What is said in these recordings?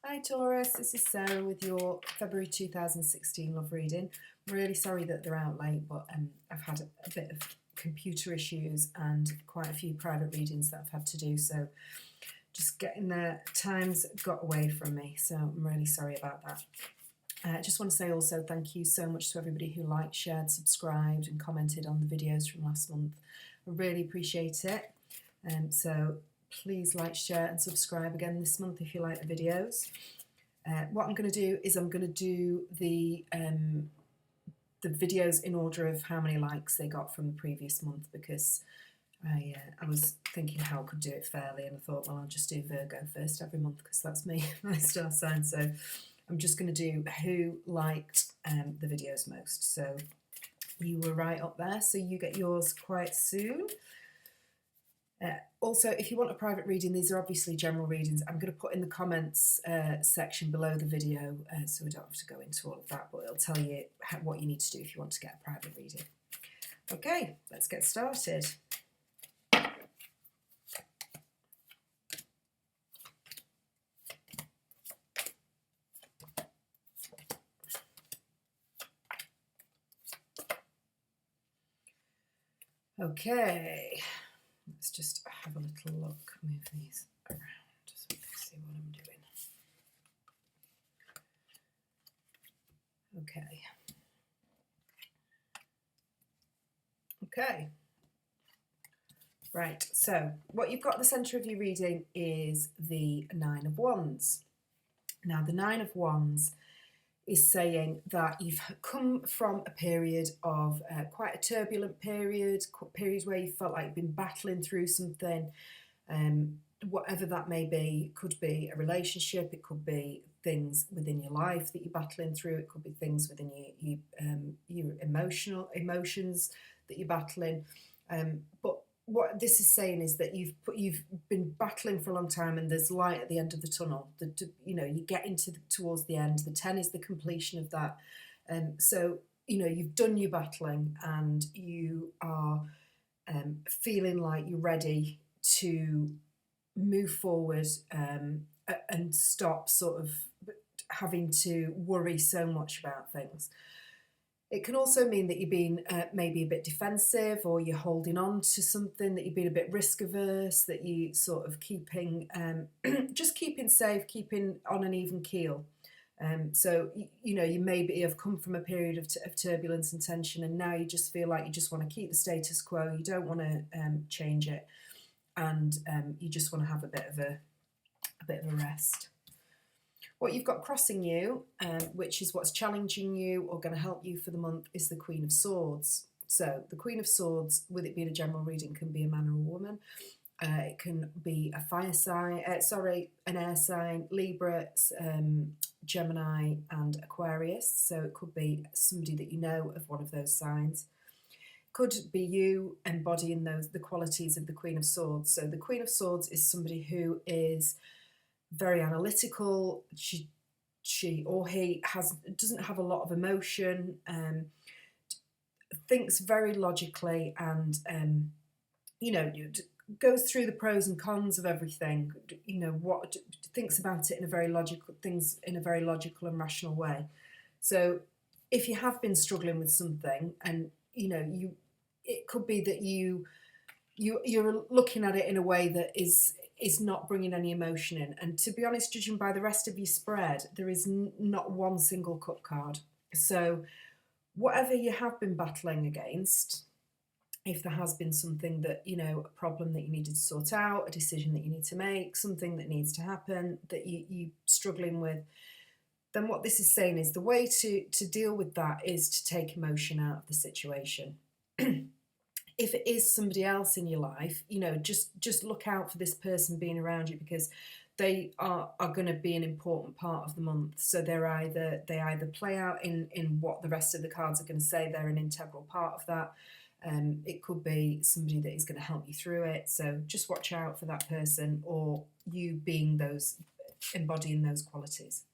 Hi Taurus, this is Sarah with your February 2016 love reading. I'm really sorry that they're out late, but I've had a bit of computer issues and quite a few private readings that I've had to do, so just getting there, time's got away from me, so I'm really sorry about that. I just want to say also thank you so much to everybody who liked, shared, subscribed and commented on the videos from last month. I really appreciate it. So please like, share and subscribe again this month if you like the videos. What I'm going to do is I'm going to do the videos in order of how many likes they got from the previous month, because I was thinking how I could do it fairly, and I thought, well, I'll just do Virgo first every month because that's my star sign. So I'm just going to do who liked the videos most. So you were right up there, so you get yours quite soon. Also, if you want a private reading, these are obviously general readings. I'm going to put in the comments section below the video, so we don't have to go into all of that, but it'll tell you what you need to do if you want to get a private reading. Okay, let's get started. Okay, let's just have a little look, move these around so we can see what I'm doing. Okay. Okay. Right, so what you've got at the centre of your reading is the Nine of Wands. Now, the Nine of Wands is saying that you've come from a period of quite a turbulent period where you felt like you've been battling through something, whatever that may be. It could be a relationship, it could be things within your life that you're battling through, it could be things within your emotions that you're battling. But what this is saying is that you've been battling for a long time, and there's light at the end of the tunnel. You get towards the end. The 10 is the completion of that. So you've done your battling, and you are feeling like you're ready to move forward and stop sort of having to worry so much about things. It can also mean that you're being maybe a bit defensive, or you're holding on to something, that you've been a bit risk averse, that you sort of keeping, just keeping safe, keeping on an even keel. So, you maybe have come from a period of turbulence and tension, and now you just feel like you just want to keep the status quo, you don't want to change it, and you just want to have a bit of a rest. What you've got crossing you, which is what's challenging you or going to help you for the month, is the Queen of Swords. So the Queen of Swords, with it being a general reading, can be a man or a woman. It can be a fire sign, an air sign, Libra, Gemini and Aquarius. So it could be somebody that you know of one of those signs. Could be you embodying the qualities of the Queen of Swords. So the Queen of Swords is somebody who is very analytical. She or he doesn't have a lot of emotion, thinks very logically, and goes through the pros and cons of everything. What thinks about it in a very logical and rational way. So if you have been struggling with something, and it could be that you're looking at it in a way that is not bringing any emotion in. And to be honest, judging by the rest of your spread, there is not one single cup card. So whatever you have been battling against, if there has been something that, a problem that you needed to sort out, a decision that you need to make, something that needs to happen that you're struggling with, then what this is saying is the way to deal with that is to take emotion out of the situation. If it is somebody else in your life, just look out for this person being around you, because they are going to be an important part of the month. So they either play out in what the rest of the cards are going to say. They're an integral part of that. It could be somebody that is going to help you through it. So just watch out for that person, or you embodying those qualities.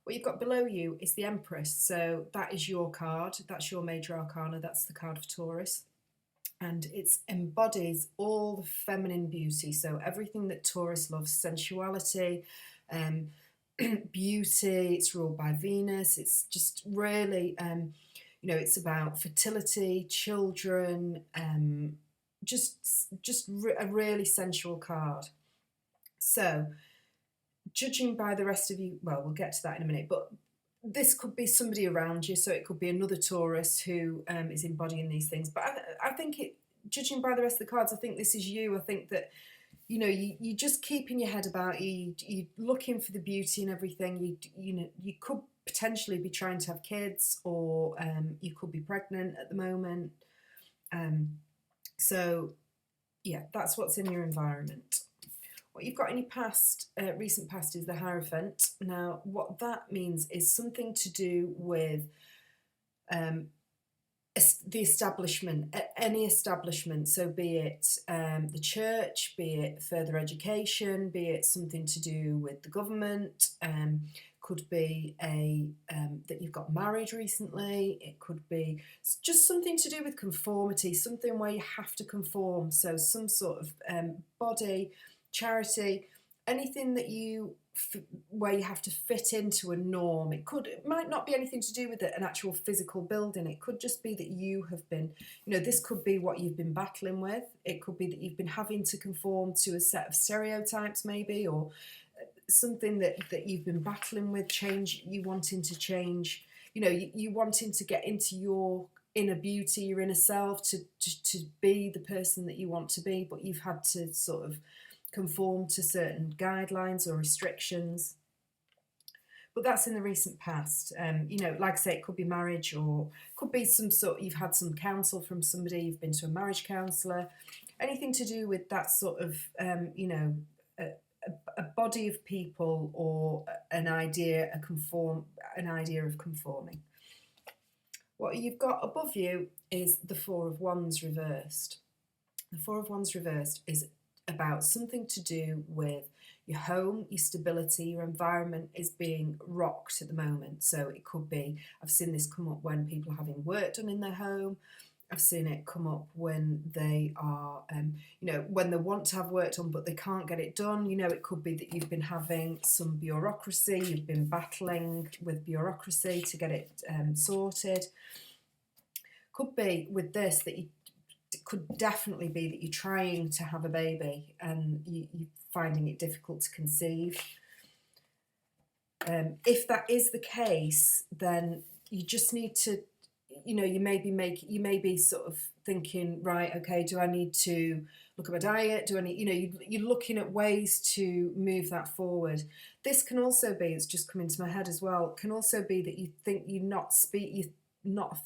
What you've got below you is the Empress. So that is your card. That's your major arcana. That's the card for Taurus. And it embodies all the feminine beauty. So everything that Taurus loves, sensuality, beauty. It's ruled by Venus. It's just really, it's about fertility, children, a really sensual card. So, judging by the rest of you, well, we'll get to that in a minute, but this could be somebody around you, so it could be another Taurus who is embodying these things. But I think judging by the rest of the cards, I think this is you. I think that, you just keeping your head about you. You're looking for the beauty and everything. You could potentially be trying to have kids, or you could be pregnant at the moment. So, yeah, that's what's in your environment. What you've got in your recent past is the Hierophant. Now, what that means is something to do with the establishment, any establishment. So be it the church, be it further education, be it something to do with the government, could be that you've got married recently. It could be just something to do with conformity, something where you have to conform. So some sort of body, charity, anything that where you have to fit into a norm. It might not be anything to do with an actual physical building. It could just be that you have been, this could be what you've been battling with. It could be that you've been having to conform to a set of stereotypes maybe, or something that you've been battling with, you wanting to change, you wanting to get into your inner beauty, your inner self, to be the person that you want to be, but you've had to sort of conform to certain guidelines or restrictions. But that's in the recent past. Like I say, it could be marriage, or could be you've had some counsel from somebody, you've been to a marriage counsellor, anything to do with that sort of, a body of people, or an idea of conforming. What you've got above you is the Four of Wands reversed. The Four of Wands reversed is about something to do with your home, your stability, your environment is being rocked at the moment. So it could be, I've seen this come up when people are having work done in their home. I've seen it come up when they are, when they want to have work done but they can't get it done. It could be that you've been having some bureaucracy, you've been battling with bureaucracy to get it sorted. Could be with this that it could definitely be that you're trying to have a baby and you're finding it difficult to conceive. If that is the case, then you just need to, you may be sort of thinking, right, okay, do I need to look at my diet? Do I need, you're looking at ways to move that forward. This can also be, it's just come into my head as well, can also be that you think you're not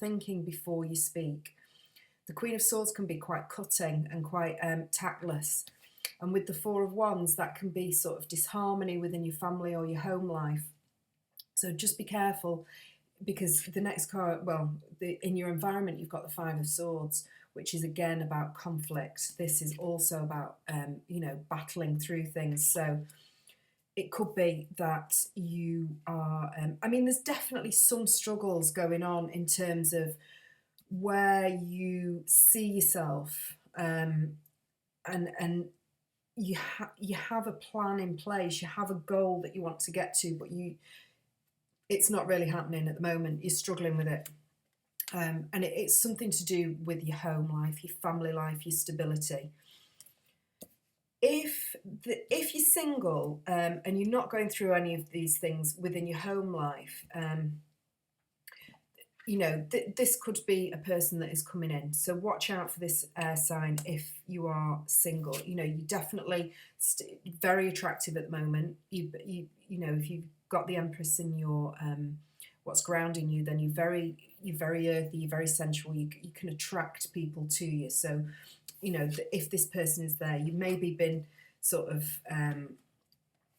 thinking before you speak. The Queen of Swords can be quite cutting and quite tactless. And with the Four of Wands, that can be sort of disharmony within your family or your home life. So just be careful, because the next card, in your environment, you've got the Five of Swords, which is again about conflict. This is also about, battling through things. So it could be that you are, there's definitely some struggles going on in terms of where you see yourself, and you have a plan in place, you have a goal that you want to get to, but it's not really happening at the moment. You're struggling with it, and it's something to do with your home life, your family life, your stability. If you're single, and you're not going through any of these things within your home life, this could be a person that is coming in. So watch out for this air sign if you are single. You're definitely very attractive at the moment. If you've got the Empress in your what's grounding you, then you're very earthy, you're very sensual. You can attract people to you. So if this person is there, you've maybe been sort of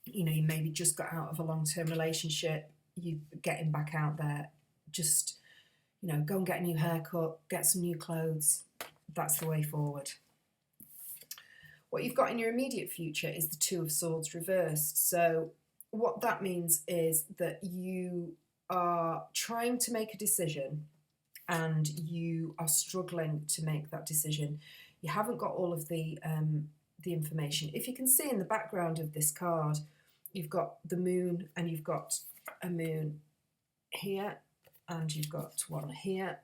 you maybe just got out of a long-term relationship. You're getting back out there. Just go and get a new haircut, get some new clothes. That's the way forward. What you've got in your immediate future is the Two of Swords reversed. So what that means is that you are trying to make a decision and you are struggling to make that decision. You haven't got all of the information. If you can see in the background of this card, you've got the moon, and you've got a moon here, and you've got one here,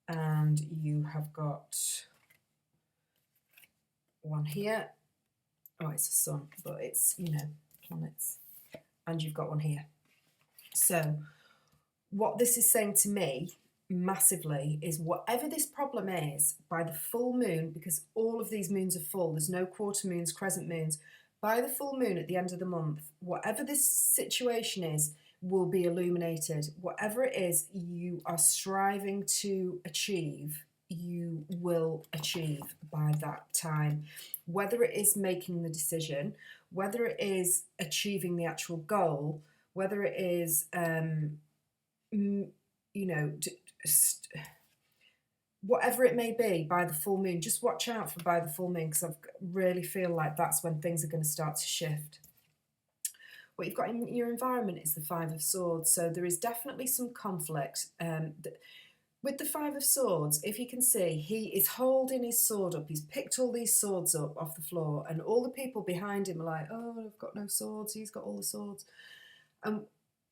and you have got one here. Oh, it's a sun, but it's, you know, planets. And you've got one here. So what this is saying to me massively is whatever this problem is, by the full moon, because all of these moons are full, there's no quarter moons, crescent moons, by the full moon at the end of the month, whatever this situation is will be illuminated. Whatever it is you are striving to achieve, you will achieve by that time. Whether it is making the decision, whether it is achieving the actual goal, whether it is, you know, whatever it may be, by the full moon, just watch out for by the full moon, because I really feel like that's when things are going to start to shift. What you've got in your environment is the Five of Swords, so there is definitely some conflict. With the Five of Swords, if you can see, he is holding his sword up. He's picked all these swords up off the floor, and all the people behind him are like, oh, I've got no swords, he's got all the swords. And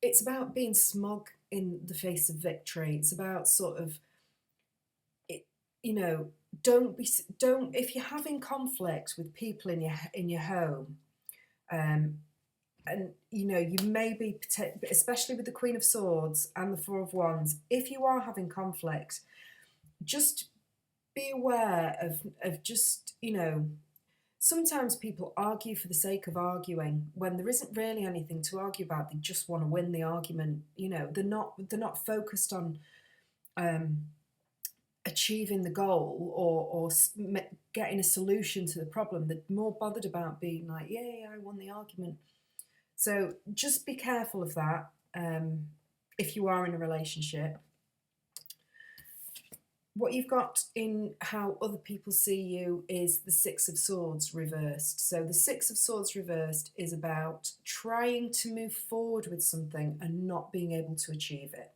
it's about being smug in the face of victory. It's about sort of, you know, don't if you're having conflict with people in your home, and you know, you may be, especially with the Queen of Swords and the Four of Wands, if you are having conflict, just be aware of just, you know, sometimes people argue for the sake of arguing when there isn't really anything to argue about. They just want to win the argument. You know, they're not focused on achieving the goal or getting a solution to the problem. They're more bothered about being like, yay, I won the argument. So just be careful of that if you are in a relationship. What you've got in how other people see you is the Six of Swords reversed. So the Six of Swords reversed is about trying to move forward with something and not being able to achieve it.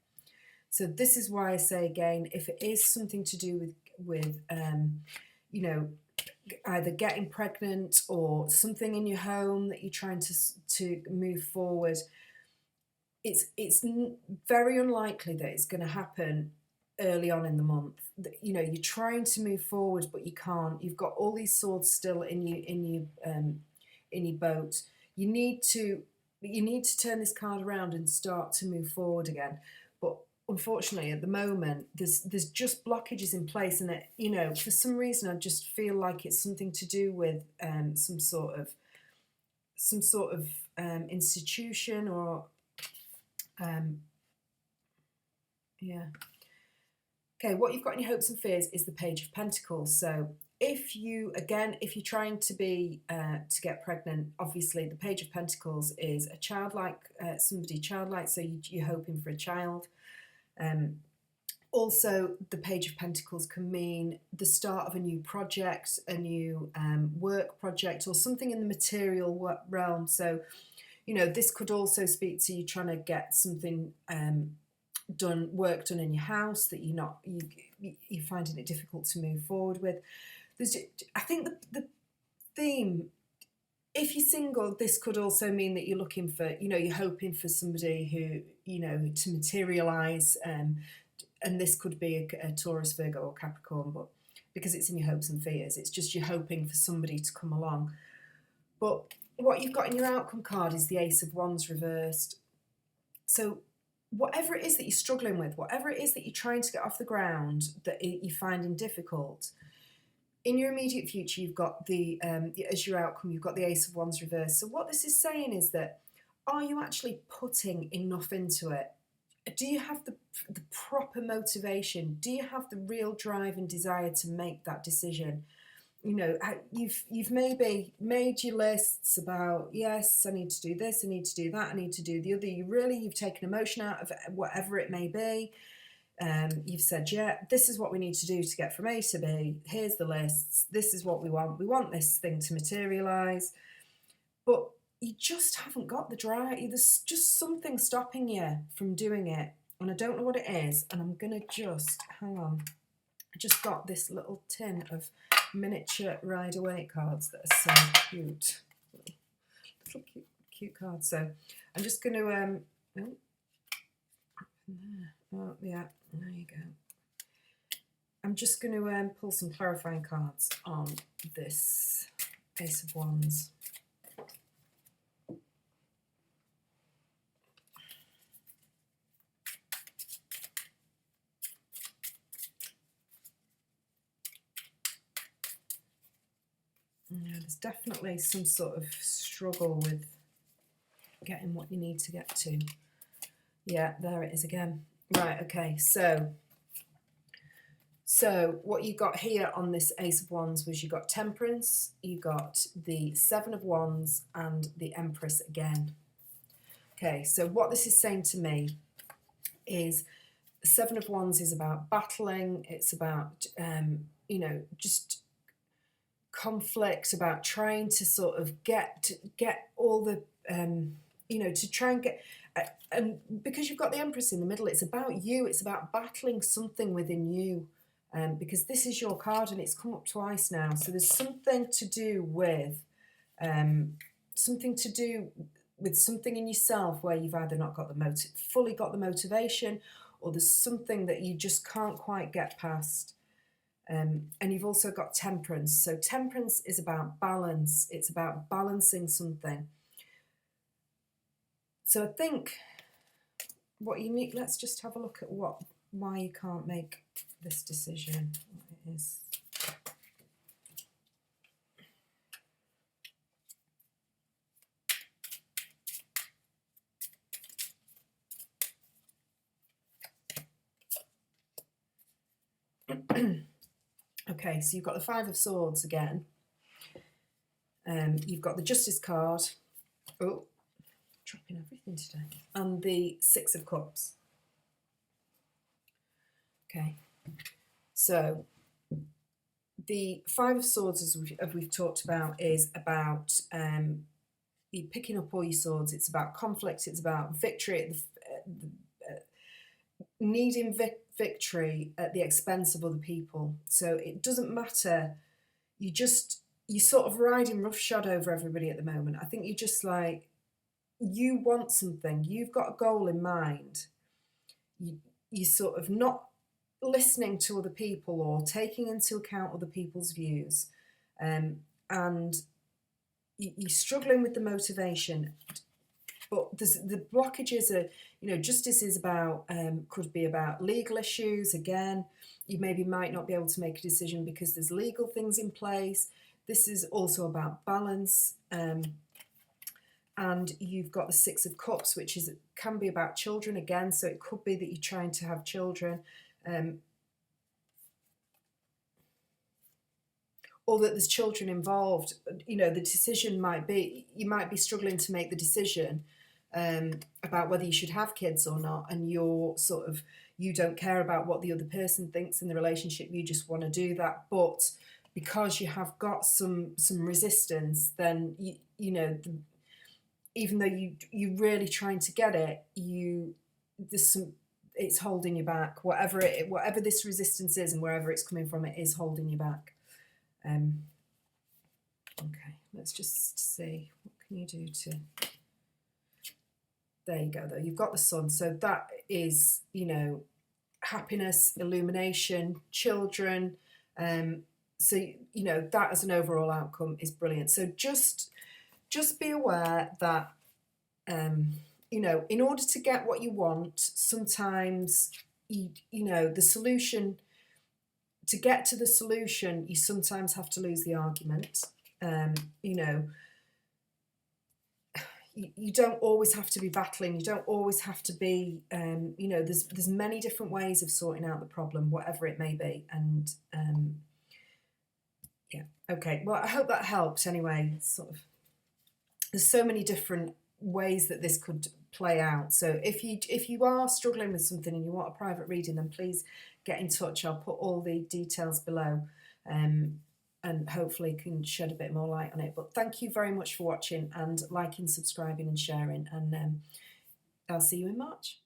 So this is why I say again, if it is something to do with you know, either getting pregnant or something in your home that you're trying to move forward, it's very unlikely that it's going to happen early on in the month. You know, you're trying to move forward, but you can't. You've got all these swords still in your boat. You need to turn this card around and start to move forward again. But unfortunately, at the moment, there's just blockages in place, and you know, for some reason, I just feel like it's something to do with some sort of institution or yeah. Okay, what you've got in your hopes and fears is the Page of Pentacles. So if you're trying to get pregnant, obviously the Page of Pentacles is a childlike, childlike, so you're hoping for a child. Also, the Page of Pentacles can mean the start of a new project, a new work project, or something in the material realm. So, you know, this could also speak to you trying to get something work done in your house that you're finding it difficult to move forward with. I think the theme, if you're single, this could also mean that you're looking for, you know, you're hoping for somebody who, you know, to materialise, and this could be a Taurus, Virgo or Capricorn, but because it's in your hopes and fears, it's just you're hoping for somebody to come along. But what you've got in your outcome card is the Ace of Wands reversed. So whatever it is that you're struggling with, whatever it is that you're trying to get off the ground that you're finding difficult, in your immediate future, you've got as your outcome, you've got the Ace of Wands reversed. So what this is saying is that, are you actually putting enough into it? Do you have the proper motivation? Do you have the real drive and desire to make that decision? You know, you've maybe made your lists about, yes, I need to do this, I need to do that, I need to do the other. You've taken emotion out of it, whatever it may be. You've said, yeah, this is what we need to do to get from A to B. Here's the lists. This is what we want. We want this thing to materialise. But you just haven't got the drive. There's just something stopping you from doing it. And I don't know what it is. And I'm going to hang on. I just got this little tin of miniature Rider-Waite cards that are so cute. cute card. So I'm just going to, oh yeah, there you go. I'm just going to pull some clarifying cards on this Ace of Wands. Yeah, there's definitely some sort of struggle with getting what you need to get to. Yeah, there it is again. Right, okay, so what you got here on this Ace of Wands was you got Temperance, you got the Seven of Wands, and the Empress again. Okay, so what this is saying to me is the Seven of Wands is about battling, it's about, you know, just conflict, about trying to sort of get all the, you know, to try and get, and because you've got the Empress in the middle, it's about you, it's about battling something within you. Because this is your card and it's come up twice now. So there's something to do with something in yourself where you've either not got fully got the motivation, or there's something that you just can't quite get past. And you've also got Temperance. So Temperance is about balance. It's about balancing something. So I think what you need, let's just have a look at why you can't make this decision. What it is. Okay, so you've got the Five of Swords again. You've got the Justice card. Oh, dropping everything today. And the Six of Cups. Okay, so the Five of Swords, as we've talked about, is about you picking up all your swords. It's about conflict. It's about victory, needing victory at the expense of other people. So it doesn't matter. You're sort of riding roughshod over everybody at the moment. I think you're just like, you want something. You've got a goal in mind. You're sort of not listening to other people or taking into account other people's views, and you're struggling with the motivation. But the blockages are, you know, justice is about, could be about legal issues. Again, you maybe might not be able to make a decision because there's legal things in place. This is also about balance. And you've got the Six of Cups, which can be about children again. So it could be that you're trying to have children. Or that there's children involved. You know, the decision might be, you might be struggling to make the decision about whether you should have kids or not, and you don't care about what the other person thinks in the relationship, you just want to do that. But because you have got some resistance, then you know, even though you're really trying to get it, it's holding you back. Whatever this resistance is and wherever it's coming from, it is holding you back. Okay, let's just see, what can you do to... There you go, though. You've got the Sun. So that is, you know, happiness, illumination, children. So, you know, that as an overall outcome is brilliant. So just be aware that, you know, in order to get what you want, sometimes, you know, the solution... To get to the solution, you sometimes have to lose the argument. You know, you don't always have to be battling. You don't always have to be, you know, there's many different ways of sorting out the problem, whatever it may be. And yeah, okay. Well, I hope that helped anyway. There's so many different ways that this could play out. So if you are struggling with something and you want a private reading, then please get in touch. I'll put all the details below, and hopefully can shed a bit more light on it. But thank you very much for watching and liking, subscribing and sharing, and I'll see you in March.